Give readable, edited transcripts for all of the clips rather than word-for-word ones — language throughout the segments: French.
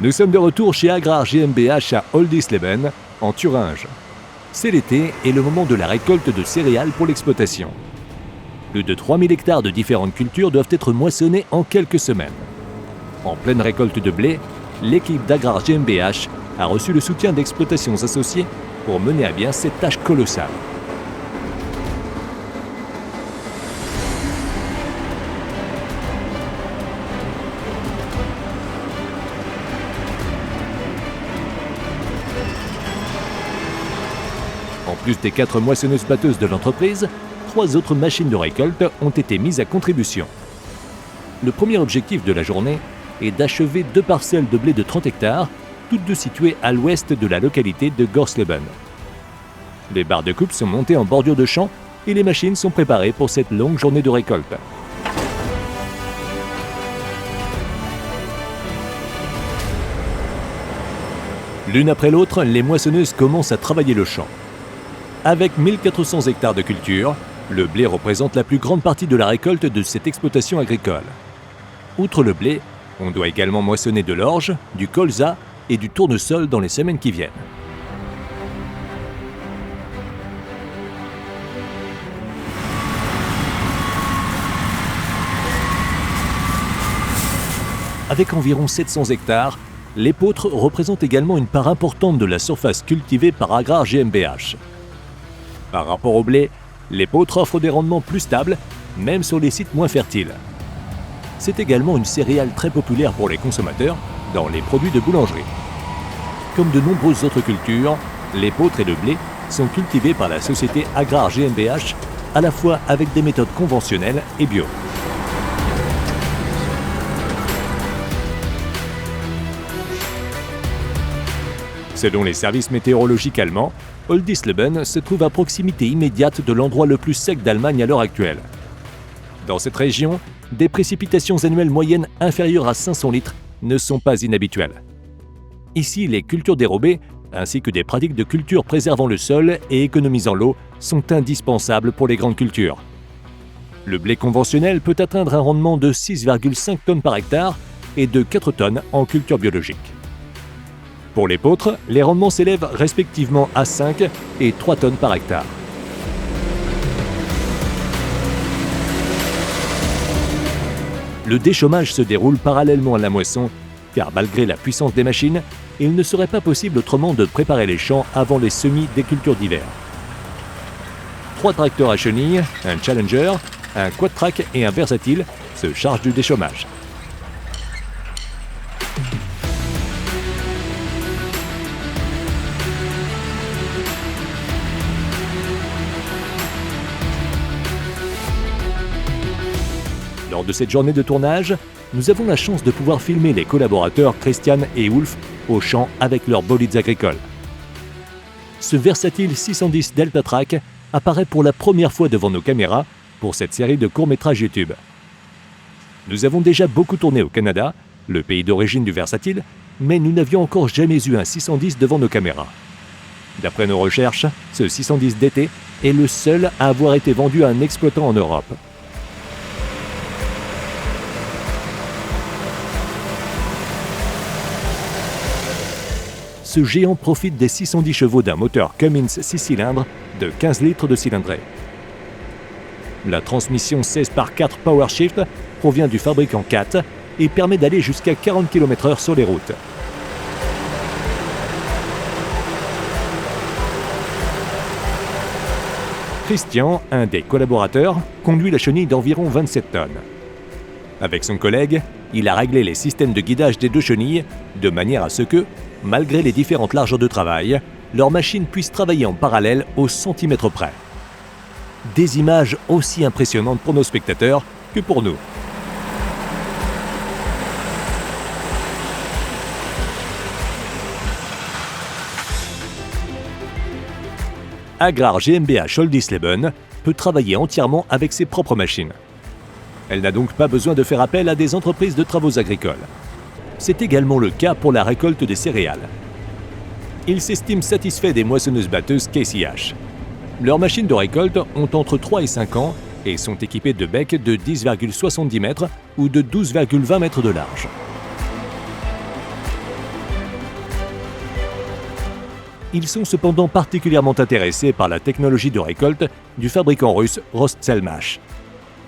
Nous sommes de retour chez Agrar GmbH à Oldiesleben, en Thuringe. C'est l'été et le moment de la récolte de céréales pour l'exploitation. Plus de 3000 hectares de différentes cultures doivent être moissonnés en quelques semaines. En pleine récolte de blé, l'équipe d'Agrar GmbH a reçu le soutien d'exploitations associées pour mener à bien cette tâche colossale. En plus des 4 moissonneuses-batteuses de l'entreprise, 3 autres machines de récolte ont été mises à contribution. Le premier objectif de la journée est d'achever 2 parcelles de blé de 30 hectares, toutes deux situées à l'ouest de la localité de Gorsleben. Les barres de coupe sont montées en bordure de champ et les machines sont préparées pour cette longue journée de récolte. L'une après l'autre, les moissonneuses commencent à travailler le champ. Avec 1400 hectares de culture, le blé représente la plus grande partie de la récolte de cette exploitation agricole. Outre le blé, on doit également moissonner de l'orge, du colza et du tournesol dans les semaines qui viennent. Avec environ 700 hectares, l'épeautre représente également une part importante de la surface cultivée par Agrar GmbH. Par rapport au blé, l'épeautre offre des rendements plus stables, même sur les sites moins fertiles. C'est également une céréale très populaire pour les consommateurs dans les produits de boulangerie. Comme de nombreuses autres cultures, l'épeautre et le blé sont cultivés par la société Agrar GmbH, à la fois avec des méthodes conventionnelles et bio. Selon les services météorologiques allemands, Oldiesleben se trouve à proximité immédiate de l'endroit le plus sec d'Allemagne à l'heure actuelle. Dans cette région, des précipitations annuelles moyennes inférieures à 500 litres ne sont pas inhabituelles. Ici, les cultures dérobées, ainsi que des pratiques de culture préservant le sol et économisant l'eau, sont indispensables pour les grandes cultures. Le blé conventionnel peut atteindre un rendement de 6,5 tonnes par hectare et de 4 tonnes en culture biologique. Pour l'épeautre, les rendements s'élèvent respectivement à 5 et 3 tonnes par hectare. Le déchômage se déroule parallèlement à la moisson, car malgré la puissance des machines, il ne serait pas possible autrement de préparer les champs avant les semis des cultures d'hiver. 3 tracteurs à chenilles, un Challenger, un Quad-Track et un Versatile se chargent du déchômage. Lors de cette journée de tournage, nous avons la chance de pouvoir filmer les collaborateurs Christian et Ulf au champ avec leurs bolides agricoles. Ce Versatile 610 Delta Track apparaît pour la première fois devant nos caméras pour cette série de courts-métrages YouTube. Nous avons déjà beaucoup tourné au Canada, le pays d'origine du Versatile, mais nous n'avions encore jamais eu un 610 devant nos caméras. D'après nos recherches, ce 610 DT est le seul à avoir été vendu à un exploitant en Europe. Ce géant profite des 610 chevaux d'un moteur Cummins 6 cylindres de 15 litres de cylindrée. La transmission 16/4 PowerShift provient du fabricant CAT et permet d'aller jusqu'à 40 km/h sur les routes. Christian, un des collaborateurs, conduit la chenille d'environ 27 tonnes. Avec son collègue, il a réglé les systèmes de guidage des 2 chenilles de manière à ce que, malgré les différentes largeurs de travail, leurs machines puissent travailler en parallèle au centimètre près. Des images aussi impressionnantes pour nos spectateurs que pour nous. Agrar GmbH Oldiesleben peut travailler entièrement avec ses propres machines. Elle n'a donc pas besoin de faire appel à des entreprises de travaux agricoles. C'est également le cas pour la récolte des céréales. Il s'estime satisfait des moissonneuses-batteuses KCH. Leurs machines de récolte ont entre 3 et 5 ans et sont équipées de becs de 10,70 mètres ou de 12,20 mètres de large. Ils sont cependant particulièrement intéressés par la technologie de récolte du fabricant russe Rostselmash.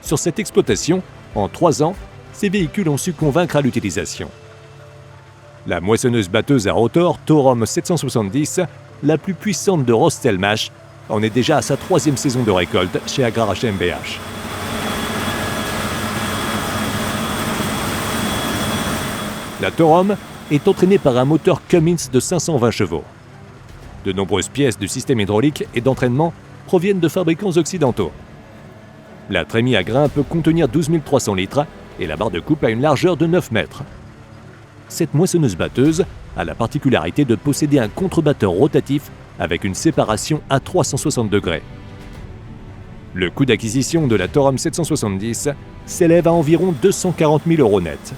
Sur cette exploitation, en 3 ans, ces véhicules ont su convaincre à l'utilisation. La moissonneuse-batteuse à rotor Torom 770, la plus puissante de Rostselmash, en est déjà à sa 3e saison de récolte chez Agrar GmbH. La Torom est entraînée par un moteur Cummins de 520 chevaux. De nombreuses pièces du système hydraulique et d'entraînement proviennent de fabricants occidentaux. La trémie à grains peut contenir 12 300 litres et la barre de coupe a une largeur de 9 mètres. Cette moissonneuse-batteuse a la particularité de posséder un contrebatteur rotatif avec une séparation à 360 degrés. Le coût d'acquisition de la Torom 770 s'élève à environ 240 000 € net.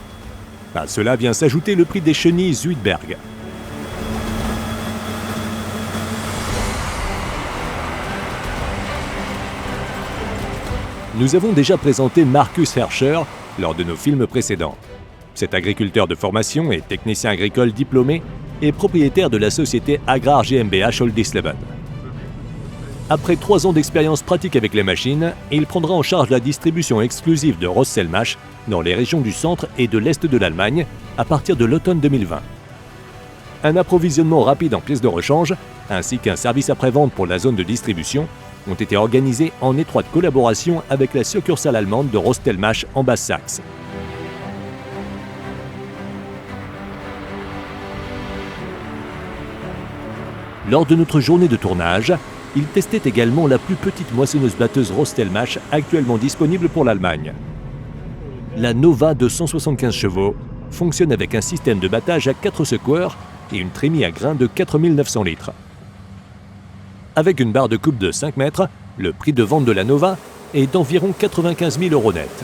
À cela vient s'ajouter le prix des chenilles Zuidberg. Nous avons déjà présenté Markus Herrscher lors de nos films précédents. Cet agriculteur de formation et technicien agricole diplômé est propriétaire de la société Agrar GmbH Oldtisleben. Après 3 ans d'expérience pratique avec les machines, il prendra en charge la distribution exclusive de Rostselmash dans les régions du centre et de l'est de l'Allemagne à partir de l'automne 2020. Un approvisionnement rapide en pièces de rechange ainsi qu'un service après-vente pour la zone de distribution ont été organisés en étroite collaboration avec la succursale allemande de Rostselmash en Basse-Saxe. Lors de notre journée de tournage, il testait également la plus petite moissonneuse-batteuse Rostselmash actuellement disponible pour l'Allemagne. La Nova de 175 chevaux fonctionne avec un système de battage à 4 secoueurs et une trémie à grains de 4 900 litres. Avec une barre de coupe de 5 mètres, le prix de vente de la Nova est d'environ 95 000 € net.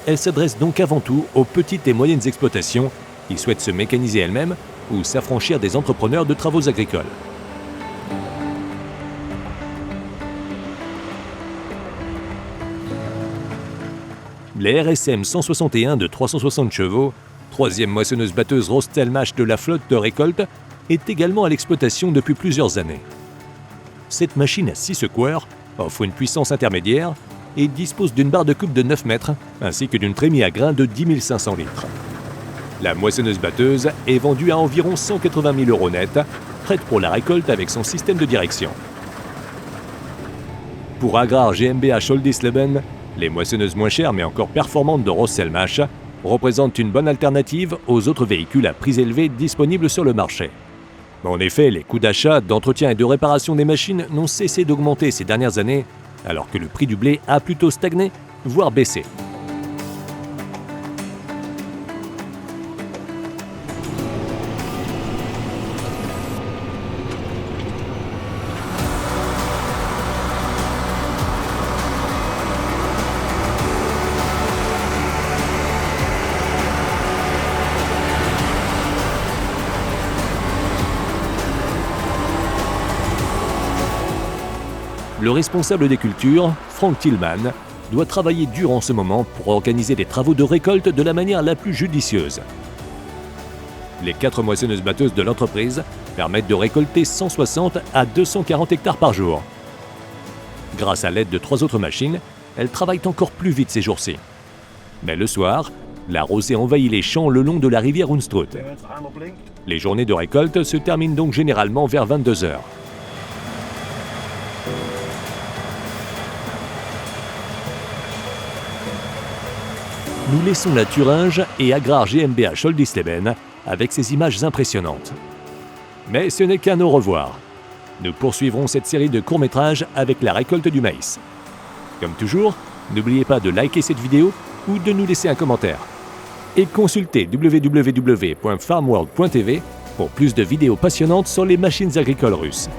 Elle s'adresse donc avant tout aux petites et moyennes exploitations qui souhaitent se mécaniser elles-mêmes ou s'affranchir des entrepreneurs de travaux agricoles. Les RSM 161 de 360 chevaux, 3e moissonneuse-batteuse Rostselmash de la flotte de récolte, est également à l'exploitation depuis plusieurs années. Cette machine à 6 secoueurs offre une puissance intermédiaire et dispose d'une barre de coupe de 9 mètres ainsi que d'une trémie à grains de 10 500 litres. La moissonneuse-batteuse est vendue à environ 180 000 € net, prête pour la récolte avec son système de direction. Pour Agrar GmbH Oldtisleben, les moissonneuses moins chères mais encore performantes de Rostselmash représentent une bonne alternative aux autres véhicules à prix élevé disponibles sur le marché. En effet, les coûts d'achat, d'entretien et de réparation des machines n'ont cessé d'augmenter ces dernières années, alors que le prix du blé a plutôt stagné, voire baissé. Le responsable des cultures, Frank Tillman, doit travailler dur en ce moment pour organiser les travaux de récolte de la manière la plus judicieuse. Les 4 moissonneuses-batteuses de l'entreprise permettent de récolter 160 à 240 hectares par jour. Grâce à l'aide de 3 autres machines, elles travaillent encore plus vite ces jours-ci. Mais le soir, la rosée envahit les champs le long de la rivière Unstrut. Les journées de récolte se terminent donc généralement vers 22 heures. Nous laissons la Thuringe et Agrar GmbH Oldtisleben avec ces images impressionnantes. Mais ce n'est qu'un au revoir. Nous poursuivrons cette série de courts-métrages avec la récolte du maïs. Comme toujours, n'oubliez pas de liker cette vidéo ou de nous laisser un commentaire. Et consultez www.farmworld.tv pour plus de vidéos passionnantes sur les machines agricoles russes.